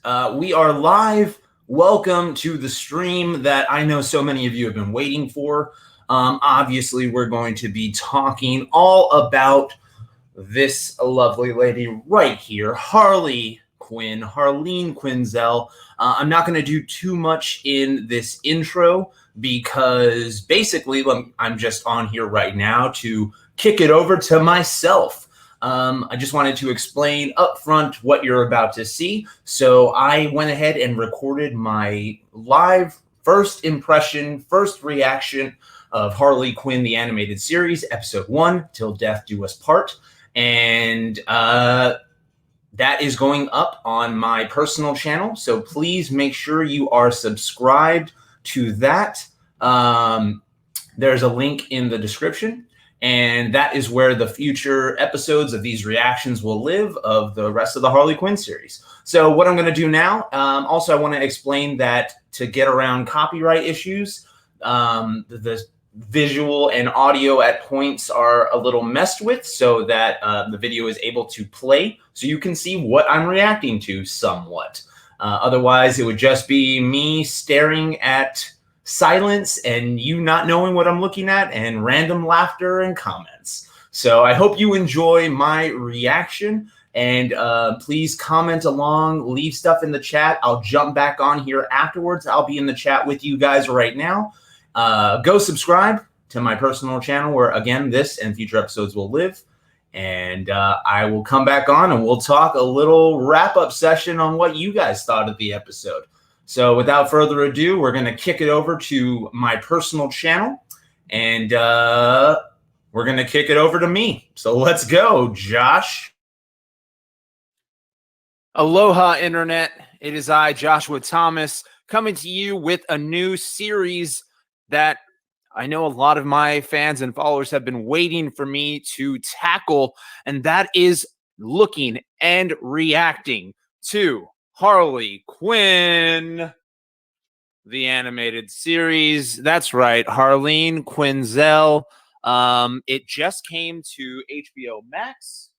We are live. Welcome to the stream that I know so many of you have been waiting for. Obviously, we're going to be talking all about this lovely lady right here, Harley Quinn, Harleen Quinzel. I'm not going to do too much in this intro because basically I'm just on here right now to kick it over to myself. I just wanted to explain up front what you're about to see. So I went ahead and recorded my live first impression, first reaction of Harley Quinn, the animated series, episode 1, Till Death Do Us Part. And that is going up on my personal channel. So please make sure you are subscribed to that. There's a link in the description. And that is where the future episodes of these reactions will live of the rest of the Harley Quinn series. So what I'm going to do now, also I want to explain that to get around copyright issues, the visual and audio at points are a little messed with so that the video is able to play so you can see what I'm reacting to somewhat. Otherwise, it would just be me staring at silence and you not knowing what I'm looking at and random laughter and comments. So I hope you enjoy my reaction and please comment along, leave stuff in the chat. I'll jump back on here afterwards. I'll be in the chat with you guys right now. Go subscribe to my personal channel where, again, this and future episodes will live. And I will come back on and we'll talk a little wrap-up session on what you guys thought of the episode. So without further ado, we're going to kick it over to my personal channel. And we're going to kick it over to me. So let's go, Josh. Aloha, Internet. It is I, Joshua Thomas, coming to you with a new series that I know a lot of my fans and followers have been waiting for me to tackle, and that is looking and reacting to Harley Quinn, the animated series. That's right, Harleen Quinzel. It just came to HBO MAX.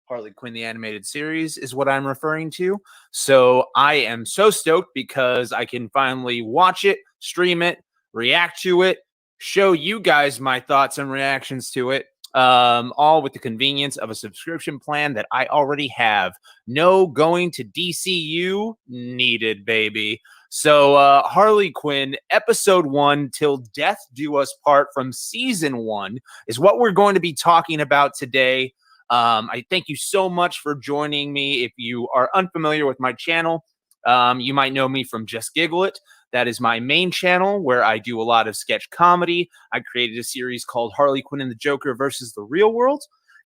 Harley Quinn, the animated series is what I'm referring to. So I am so stoked because I can finally watch it, stream it, react to it, show you guys my thoughts and reactions to it, all with the convenience of a subscription plan that I already have. No going to DCU needed, baby. So Harley Quinn, episode 1, Till Death Do Us Part from season 1 is what we're going to be talking about today. I thank you so much for joining me. If you are unfamiliar with my channel, you might know me from Just Giggle It. That is my main channel where I do a lot of sketch comedy. I created a series called Harley Quinn and the Joker versus the Real World.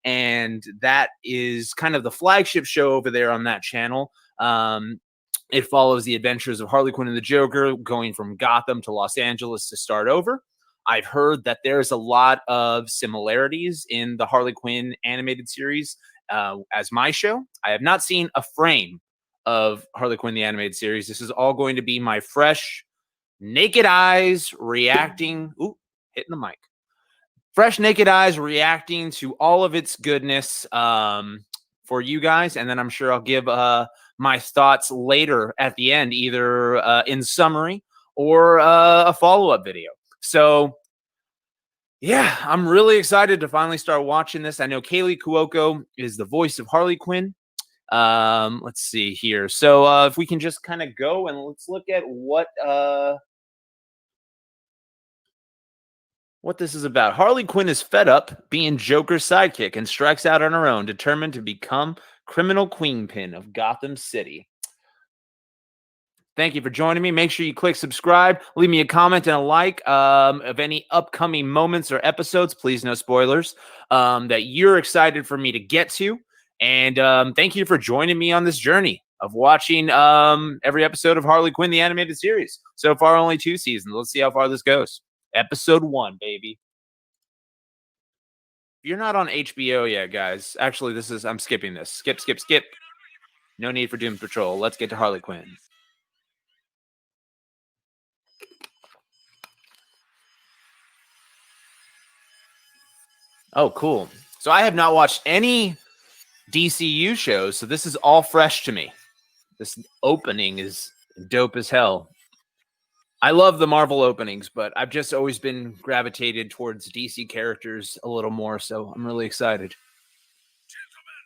And that is kind of the flagship show over there on that channel. It follows the adventures of Harley Quinn and the Joker going from Gotham to Los Angeles to start over. I've heard that there's a lot of similarities in the Harley Quinn animated series as my show. I have not seen a frame of Harley Quinn, the animated series. This is all going to be my fresh, naked eyes reacting. Ooh, hitting the mic. Fresh, naked eyes reacting to all of its goodness for you guys. And then I'm sure I'll give my thoughts later at the end, either in summary or a follow-up video. So, yeah, I'm really excited to finally start watching this. I know Kaylee Cuoco is the voice of Harley Quinn. Let's see here. So if we can just kind of go and let's look at what this is about. Harley Quinn is fed up being Joker's sidekick and strikes out on her own, determined to become criminal queenpin of Gotham City. Thank you for joining me. Make sure you click subscribe. Leave me a comment and a like of any upcoming moments or episodes. Please, no spoilers, that you're excited for me to get to. And thank you for joining me on this journey of watching every episode of Harley Quinn, the animated series. So far, only 2 seasons. Let's see how far this goes. Episode 1, baby. If you're not on HBO yet, guys, actually, I'm skipping this. Skip. No need for Doom Patrol. Let's get to Harley Quinn. Oh, cool. So I have not watched any DCU shows, so this is all fresh to me. This opening is dope as hell. I love the Marvel openings, but I've just always been gravitated towards DC characters a little more, so I'm really excited. Gentlemen,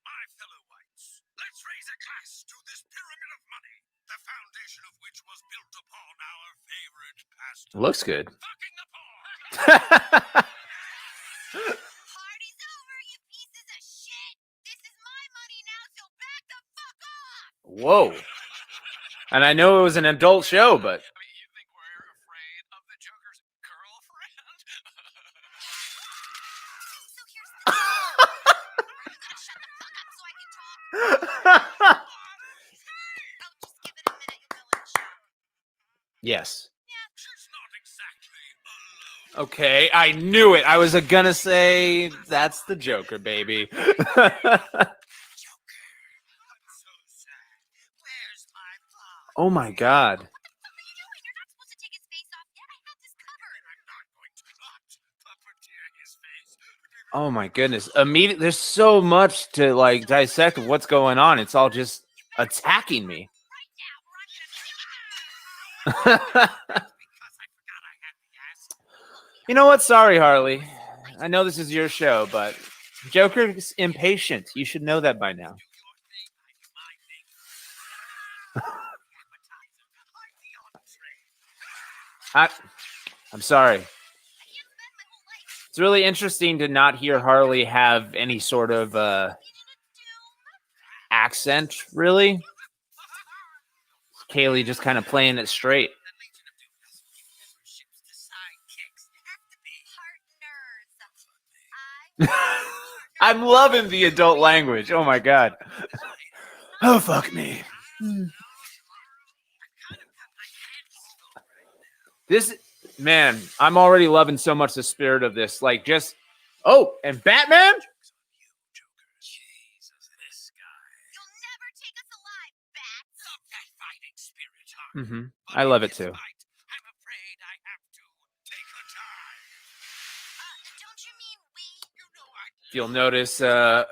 my fellow whites, let's raise a glass to this pyramid of money, the foundation of which was built upon our favorite pastime. Looks good. Fucking the poor. Party's over, you pieces of shit! This is my money now, so back the fuck off! Whoa. And I know it was an adult show, but I mean, you think we're afraid of the Joker's girlfriend? So here's the deal. You gotta shut the fuck up so I can talk. Oh, just give it a minute, you'll know it's show. yes. She's not exactly alone. Okay, I knew it. I was gonna say that's the Joker, baby. I'm so sad. Where's my plot? Oh my god. What the fuck are you doing? You're not supposed to take his face off yet. I have this covered. I'm not going to puppeteer his face. Oh my goodness. There's so much to like dissect of what's going on. It's all just attacking me. Right now, or I'm gonna... Because I forgot I had the ass. You know what? Sorry, Harley. I know this is your show, but Joker's impatient. You should know that by now. Do your thing, I do my thing. Appetizer, like the entree. I'm sorry. I can't spend my whole life It's really interesting to not hear Harley have any sort of beating a doom. accent, really. Kaylee just kind of playing it straight. The Legion of Doom doesn't give memberships to sidekicks. They have to be Partners. I'm loving the adult language. Oh my god. Oh fuck me. This man, I'm already loving so much the spirit of this. Like just and Batman? Jesus, this guy. You'll never take us alive, bats. Love that fighting spirit, Harley. Mm-hmm. But I love in it too. this fight, I'm afraid I have to take the time. Don't you mean we? You know I'd If you'll notice my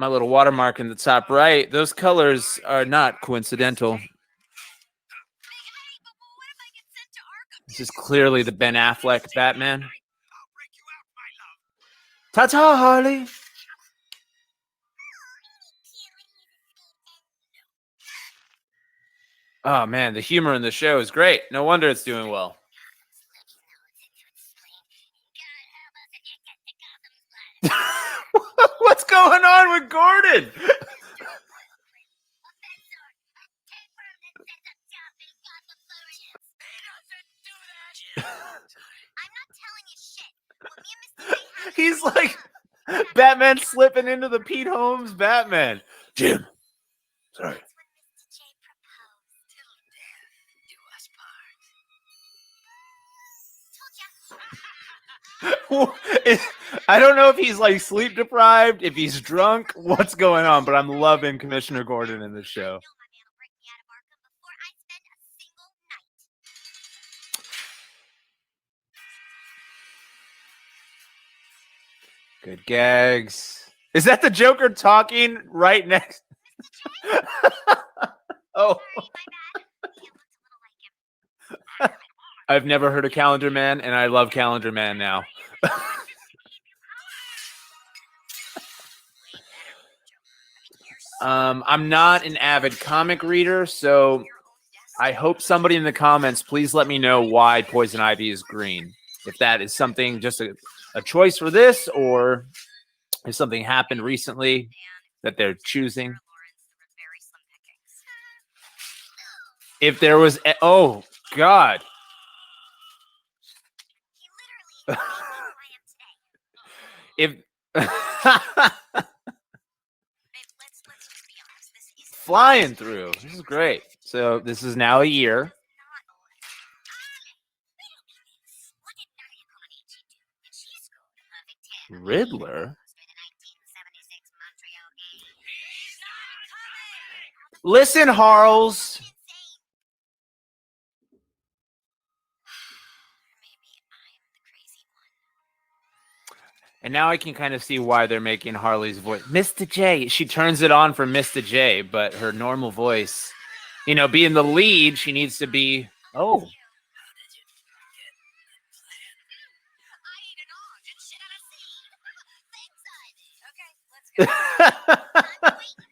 little watermark in the top right, those colors are not coincidental. Hey, but what if I get sent to Arkham? This is clearly the Ben Affleck Batman. I'll break you out, my love. Ta-ta, Harley. Oh man, the humor in the show is great. No wonder it's doing well. What's going on with Gordon? I'm not telling you shit. What me and Mr. J have He's like Batman slipping into the Pete Holmes Batman. Jim. Sorry. That's when Mr. J proposed. Till death do us part. Told ya. I don't know if he's like sleep deprived, if he's drunk, what's going on, but I'm loving Commissioner Gordon in this show. I know my man will break me out of Arkham before I spend a single night. Good gags. Is that the Joker talking right next? Oh, Sorry, my bad. He looked a little like him. I've never heard of Calendar Man, and I love Calendar Man now. I'm not an avid comic reader, so I hope somebody in the comments please let me know why Poison Ivy is green. If that is something just a choice for this, or if something happened recently that they're choosing. If there was, oh God, He literally made me who I am today. if Babe, let's just be honest. This is flying through, this is great. So this is now a year. not. What did Nadia Comaneci do? And she scored a perfect 10. Riddler? For the 1976 Montreal game. He's not coming. Listen, Harles. Insane. Maybe I'm the crazy one. And now I can kind of see why they're making Harley's voice. Mr. J. She turns it on for Mr. J, but her normal voice, you know, being the lead, she needs to be. Oh. I ate an orange and shit out a seed. Thanks, Ivy. Okay, let's go. I'm waiting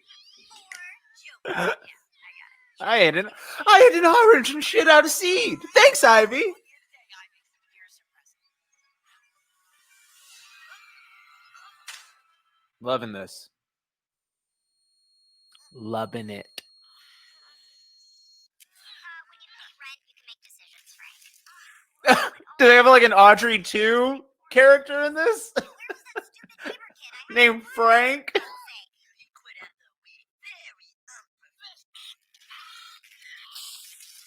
for Joker. Yeah, I got it. I had an orange and shit out of seed. Thanks, Ivy. Ivy, here's your present. Loving this. Loving it. When you pay rent, you can make decisions, Frank. Do they have like an Audrey 2 character in this? Where's that stupid neighbor kid? I had Named Frank? He quit at the weed. Very unprofessional.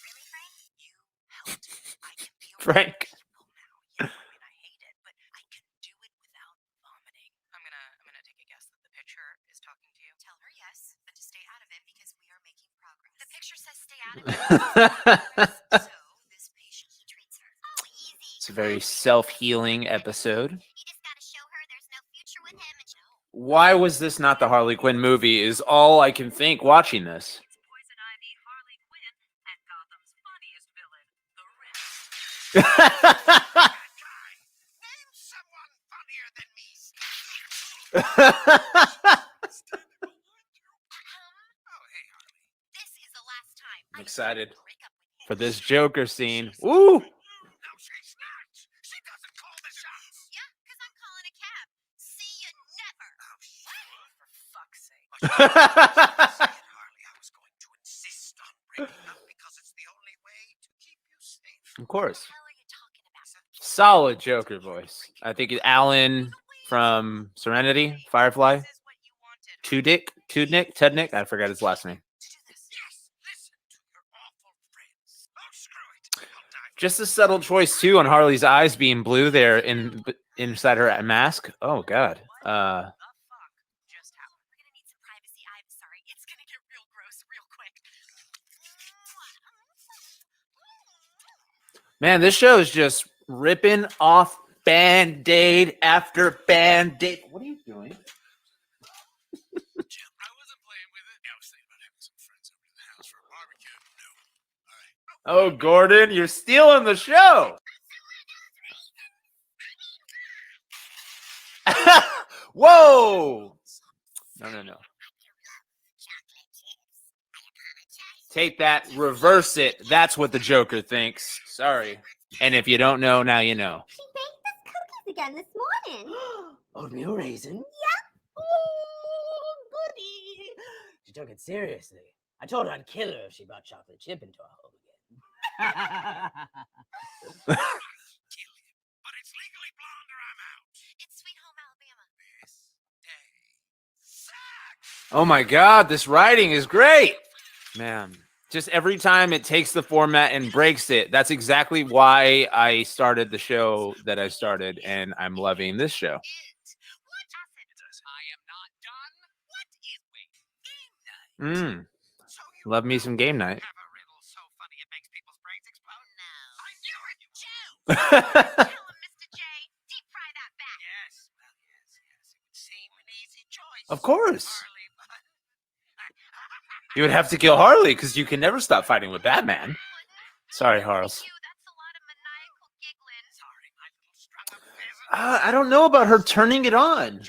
Really, Frank? You helped. I can deal Frank. with it now. Yeah, I hate it, but I can do it without vomiting. I'm gonna take a guess that the picture is talking to you. Tell her yes, but to stay out of it because we are making progress. The picture says stay out of it. So this patient, he treats her. Oh, easy. It's a very self-healing episode. You just gotta show her there's no future with him and Why was this not the Harley Quinn movie is all I can think watching this. It's Poison Ivy, Harley Quinn, and Gotham's funniest villain, the Riddler. Name someone funnier than me. Oh, hey, Harley. this is the last time. I'm I excited break up with him. for this Joker scene. Woo! No, she's not. She doesn't call the shots. Yeah, because I'm calling a cab. See you never. Oh, What? For fuck's sake. Harley, I was going to insist on breaking up because it's the only way to keep you safe. Of course. What the hell are you talking about? Solid Joker voice. I think it's Alan from Serenity, Firefly. This is what you wanted. Tudnik, I forgot his last name. To do this. Yes, listen to your awful friends. Oh, screw it. I'll die. Just a subtle choice too on Harley's eyes being blue there inside her mask. Oh God. The fuck just happened? We're gonna need some privacy. I'm sorry. It's gonna get real gross real quick. Man, this show is just ripping off Band-Aid after Band-Aid. What are you doing? Jim, I wasn't playing with it. Yeah, I was thinking about having some friends over to the house for a barbecue. No. All right. Oh, Gordon, you're stealing the show. Whoa. No. Take that, reverse it. That's what the Joker thinks. Sorry. And if you don't know, now you know. She baked us cookies again this morning. Oatmeal raisin? Yep. Oh, goody. She took it seriously. I told her I'd kill her if she brought chocolate chip into our home again. But it's legally blonde or I'm out. It's Sweet Home Alabama. This day sucks. Oh my God, this writing is great. Man, just every time it takes the format and breaks it. That's exactly why I started the show that I started, and I'm loving this show. What acid? I am not done. What is wait? Game night. So you Love me some game night. have a riddle so funny it makes people's brains explode? No. I knew it, you Joe. Tell him, Mr. J. Deep fry that back. Yes, well, yes. It would seem an easy choice. Of course. Harley, but You would have to kill Harley because you can never stop fighting with Batman. Sorry, Harls. You, that's a lot of maniacal giggling. sorry, my little strung-up pheasant. I don't know about her turning it on.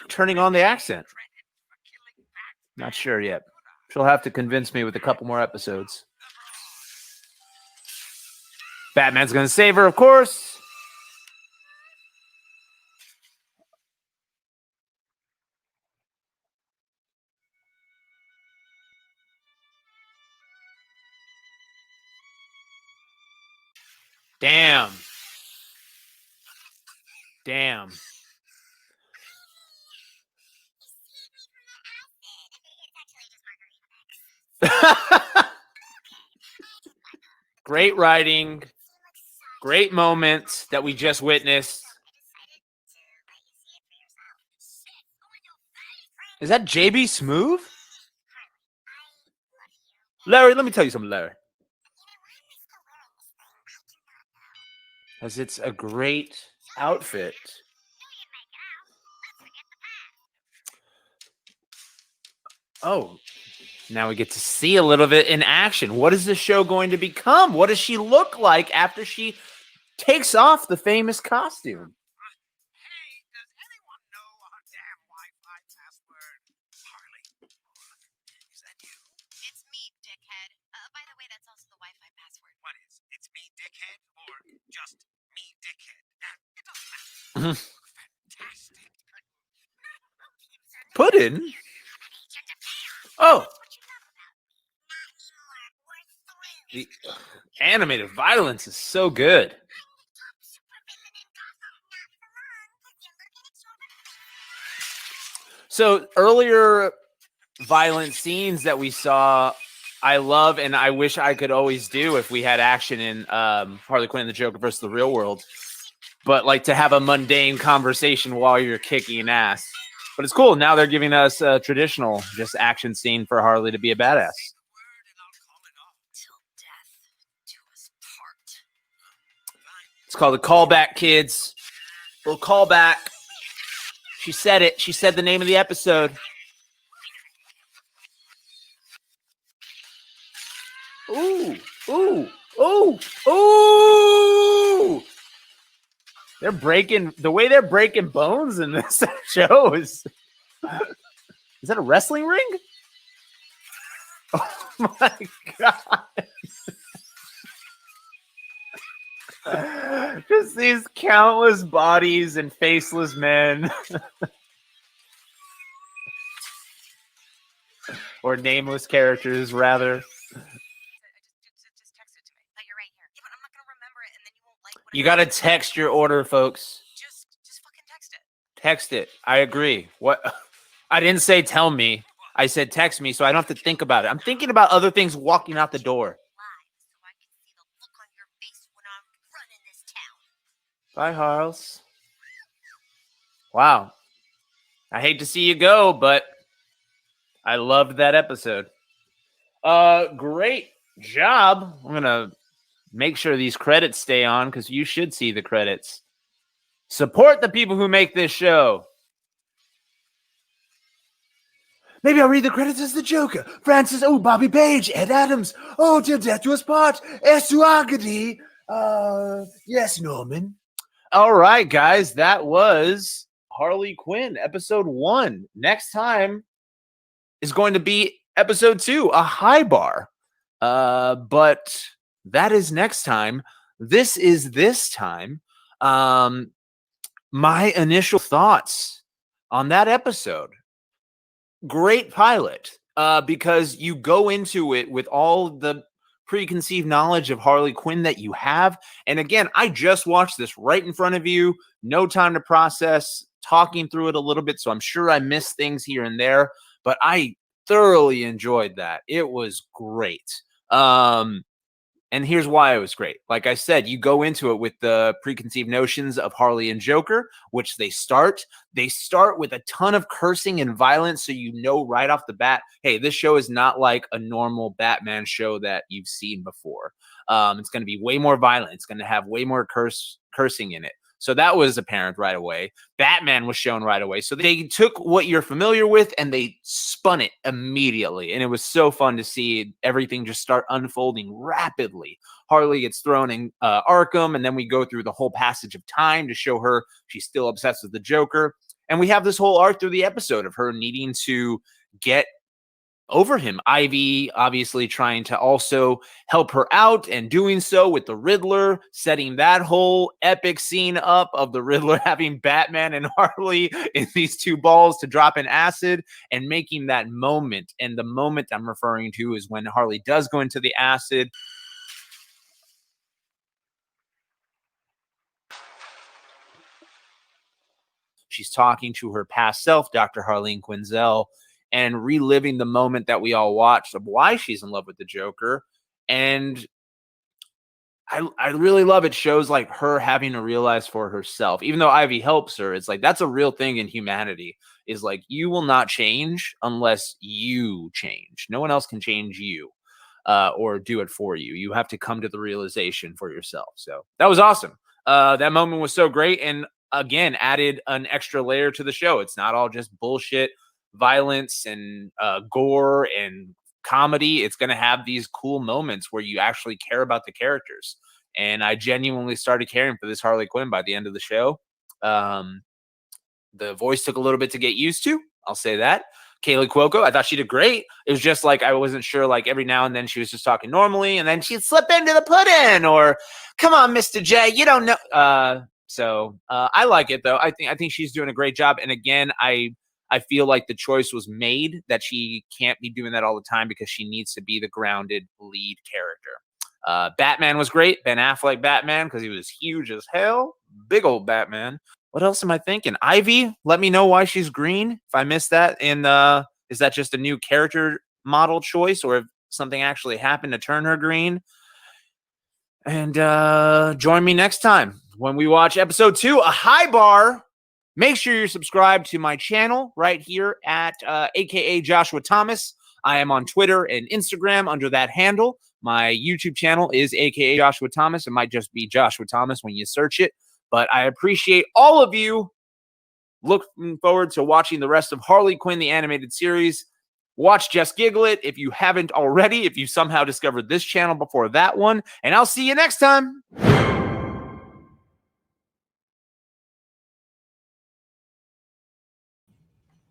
Turning on the accent. Credit for killing Batman. Not sure yet. She'll have to convince me with a couple more episodes. Batman's gonna save her, of course. Damn. Damn. Great writing, great moments that we just witnessed. Is that JB Smooth? Larry, let me tell you something, Larry. Because it's a great outfit. Oh, now we get to see a little bit in action. What is this show going to become? What does she look like after she takes off the famous costume? Hey, does anyone know our damn Wi-Fi password? Harley, is that you? It's me, dickhead. By the way, that's also the Wi-Fi password. What is? It's me, dickhead, or just me, dickhead? It doesn't matter. Fantastic. Puddin'? Oh, the animated violence is so good. So earlier violent scenes that we saw, I love, and I wish I could always do if we had action in Harley Quinn and the Joker versus the real world. But like to have a mundane conversation while you're kicking ass. But it's cool. Now they're giving us a traditional just action scene for Harley to be a badass. Till death do us part. It's called a callback, kids. Little callback. She said it. She said the name of the episode. Ooh, ooh, ooh, ooh. They're breaking the way they're breaking bones in this show is that a wrestling ring? Oh my god. Just these countless bodies and faceless men. Or nameless characters, rather. Just text it to me. But you're right here. Yeah, but I'm not gonna remember it, and then you won't like what You gotta text your order, folks. Just fucking text it. Text it. I agree. What? I didn't say tell me. I said text me so I don't have to think about it. I'm thinking about other things walking out the door. Live, so I can see the look on your face when I'm running this town. Bye, Harls. Wow. I hate to see you go, but I loved that episode. Great job. I'm gonna make sure these credits stay on because you should see the credits. Support the people who make this show. Maybe I'll read the credits as the Joker. Francis, Bobby Page, Ed Adams. Oh, till death do us part. S.1. Yes, Norman. All right, guys, that was Harley Quinn, episode 1. Next time is going to be episode 2, a high bar. But that is next time. This is this time. My initial thoughts on that episode. Great pilot, because you go into it with all the preconceived knowledge of Harley Quinn that you have. And again, I just watched this right in front of you. No time to process, talking through it a little bit. So I'm sure I missed things here and there, but I thoroughly enjoyed that. It was great. And here's why it was great. Like I said, you go into it with the preconceived notions of Harley and Joker, which they start. They start with a ton of cursing and violence, so you know right off the bat, hey, this show is not like a normal Batman show that you've seen before. It's going to be way more violent. It's going to have way more cursing in it. So that was apparent right away. Batman was shown right away. So they took what you're familiar with and they spun it immediately. And it was so fun to see everything just start unfolding rapidly. Harley gets thrown in Arkham, and then we go through the whole passage of time to show her she's still obsessed with the Joker. And we have this whole arc through the episode of her needing to get over him. Ivy obviously trying to also help her out and doing so with the Riddler, setting that whole epic scene up of the Riddler having Batman and Harley in these two balls to drop in acid and making that moment. And the moment I'm referring to is when Harley does go into the acid. She's talking to her past self, Dr. Harleen Quinzel, and reliving the moment that we all watched of why she's in love with the Joker. And I really love it. Shows like her having to realize for herself, even though Ivy helps her, it's like that's a real thing in humanity, is like you will not change unless you change. No one else can change you or do it for you. You have to come to the realization for yourself. So that was awesome. That moment was so great. And again, added an extra layer to the show. It's not all just bullshit violence and gore and comedy. It's going to have these cool moments where you actually care about the characters. And I genuinely started caring for this Harley Quinn by the end of the show. The voice took a little bit to get used to. I'll say that. Kaylee Cuoco, I thought she did great. It was just like I wasn't sure, like every now and then she was just talking normally and then she'd slip into the pudding or come on, Mr. J, you don't know. So I like it though. I think she's doing a great job. And again, I feel like the choice was made that she can't be doing that all the time because she needs to be the grounded lead character. Batman was great. Ben Affleck Batman, because he was huge as hell. Big old Batman. What else am I thinking? Ivy, let me know why she's green. If I missed that. And is that just a new character model choice or if something actually happened to turn her green? And join me next time when we watch episode 2, A High Bar. Make sure you're subscribed to my channel right here at AKA Joshua Thomas. I am on Twitter and Instagram under that handle. My YouTube channel is AKA Joshua Thomas. It might just be Joshua Thomas when you search it. But I appreciate all of you. Looking forward to watching the rest of Harley Quinn, the animated series. Watch Just Giggle It if you haven't already, if you somehow discovered this channel before that one. And I'll see you next time.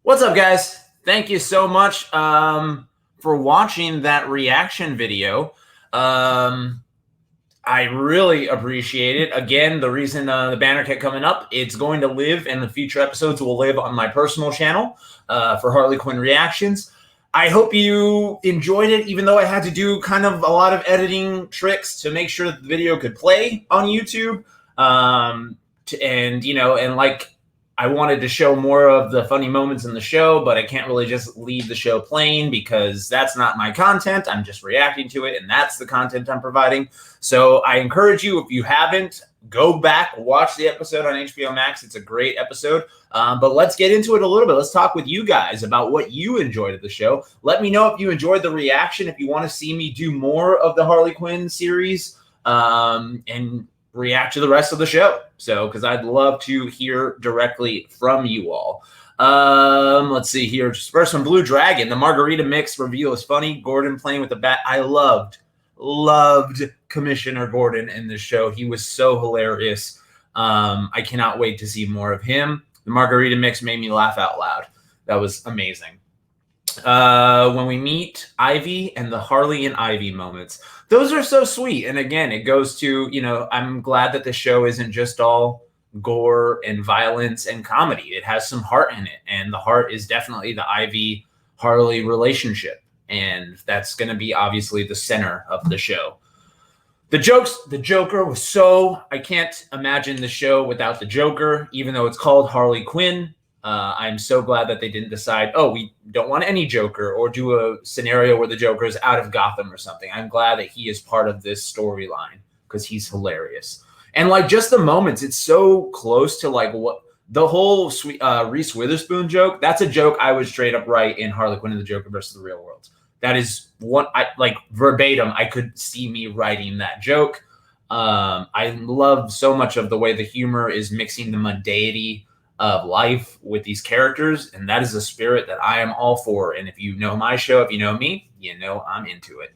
What's up, guys? Thank you so much for watching that reaction video. I really appreciate it. Again, the reason the banner kept coming up, it's going to live, and the future episodes will live on my personal channel for Harley Quinn reactions. I hope you enjoyed it, even though I had to do kind of a lot of editing tricks to make sure that the video could play on YouTube. And like, I wanted to show more of the funny moments in the show, but I can't really just leave the show plain because that's not my content. I'm just reacting to it, and that's the content I'm providing. So I encourage you, if you haven't, go back, watch the episode on HBO Max. It's a great episode. But let's get into it a little bit. Let's talk with you guys about what you enjoyed of the show. Let me know if you enjoyed the reaction, if you want to see me do more of the Harley Quinn series, and react to the rest of the show. So, because I'd love to hear directly from you all. Let's see here. First from Blue Dragon, the margarita mix reveal is funny. Gordon playing with the bat. I loved Commissioner Gordon in this show. He was so hilarious. I cannot wait to see more of him. The margarita mix made me laugh out loud. That was amazing. When we meet Ivy and the Harley and Ivy moments, those are so sweet. And again, it goes to, I'm glad that the show isn't just all gore and violence and comedy. It has some heart in it, and the heart is definitely the Ivy Harley relationship, and that's going to be obviously the center of the show. The Joker was so, I can't imagine the show without the Joker, even though it's called Harley Quinn. I'm so glad that they didn't decide, oh, we don't want any Joker, or do a scenario where the Joker is out of Gotham or something. I'm glad that he is part of this storyline because he's hilarious. And like just the moments, it's so close to like what the whole Reese Witherspoon joke. That's a joke I would straight up write in Harley Quinn and the Joker versus the Real World. That is what I like verbatim. I could see me writing that joke. I love so much of the way the humor is mixing the mundanity of life with these characters, and that is a spirit that I am all for. And if you know my show, if you know me, you know I'm into it.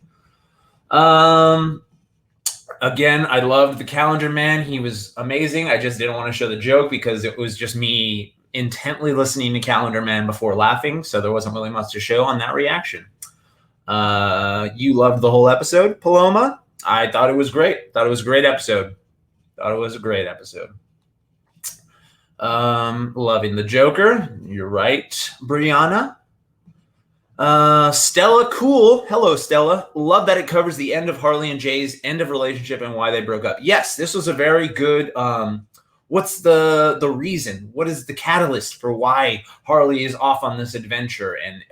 Again, I loved the Calendar Man. He was amazing. I just didn't want to show the joke because it was just me intently listening to Calendar Man before laughing, so there wasn't really much to show on that reaction. You loved the whole episode, Paloma. I thought it was great. Thought it was a great episode. Loving the Joker. You're right, Brianna. Stella Cool. Hello, Stella. Love that it covers the end of Harley and Jay's end of relationship and why they broke up. Yes, this was a very good, what's the reason? What is the catalyst for why Harley is off on this adventure? And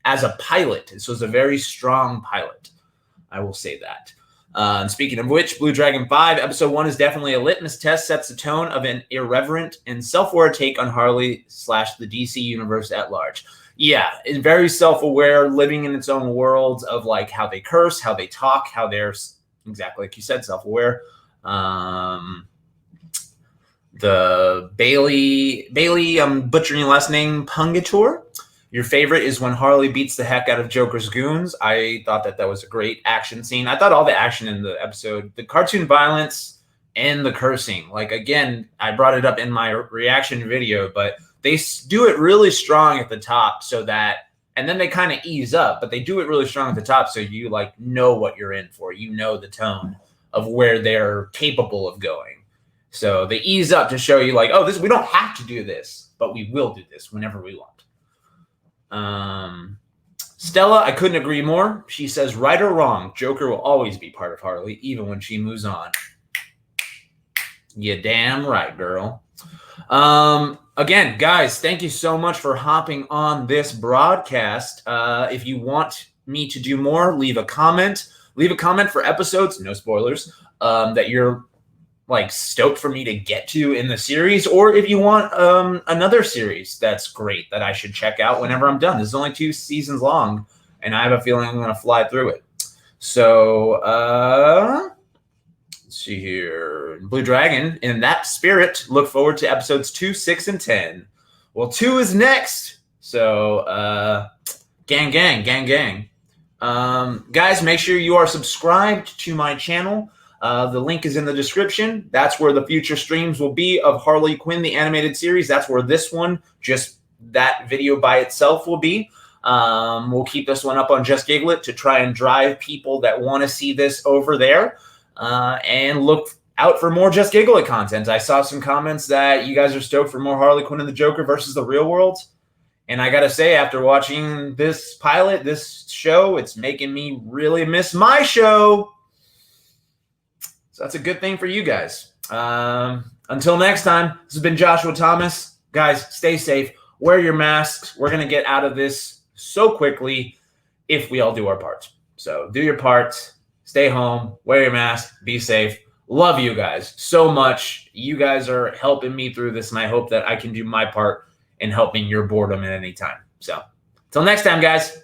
as a pilot, this was a very strong pilot. I will say that. And speaking of which, Blue Dragon 5, episode 1 is definitely a litmus test, sets the tone of an irreverent and self-aware take on Harley / the DC universe at large. Yeah, it's very self-aware, living in its own world of like how they curse, how they talk, how they're, exactly like you said, self-aware. The Bailey, I'm butchering your last name, Pungator. Your favorite is when Harley beats the heck out of Joker's goons. I thought that was a great action scene. I thought all the action in the episode, the cartoon violence and the cursing, like, again, I brought it up in my reaction video, but they do it really strong at the top so that, and then they kind of ease up, but they do it really strong at the top so you like know what you're in for. You know the tone of where they're capable of going. So they ease up to show you like, oh, we don't have to do this, but we will do this whenever we want. Stella, I couldn't agree more. She says, right or wrong, Joker will always be part of Harley, even when she moves on. You damn right, girl. Again, guys, thank you so much for hopping on this broadcast. If you want me to do more, leave a comment. Leave a comment for episodes, no spoilers, that you're like stoked for me to get to in the series, or if you want another series that's great that I should check out whenever I'm done. This is only 2 seasons long, and I have a feeling I'm going to fly through it. So, let's see here. Blue Dragon, in that spirit, look forward to episodes 2, 6, and 10. Well, 2 is next. So, gang, gang, gang, gang. Guys, make sure you are subscribed to my channel. The link is in the description. That's where the future streams will be of Harley Quinn, the animated series. That's where this one, just that video by itself, will be. We'll keep this one up on Just Giggle It to try and drive people that want to see this over there. And look out for more Just Giggle It content. I saw some comments that you guys are stoked for more Harley Quinn and the Joker versus the real world. And I got to say, after watching this pilot, this show, it's making me really miss my show. So that's a good thing for you guys. Until next time, this has been Joshua Thomas. Guys, stay safe. Wear your masks. We're going to get out of this so quickly if we all do our parts. So do your parts. Stay home. Wear your mask. Be safe. Love you guys so much. You guys are helping me through this, and I hope that I can do my part in helping your boredom at any time. So until next time, guys.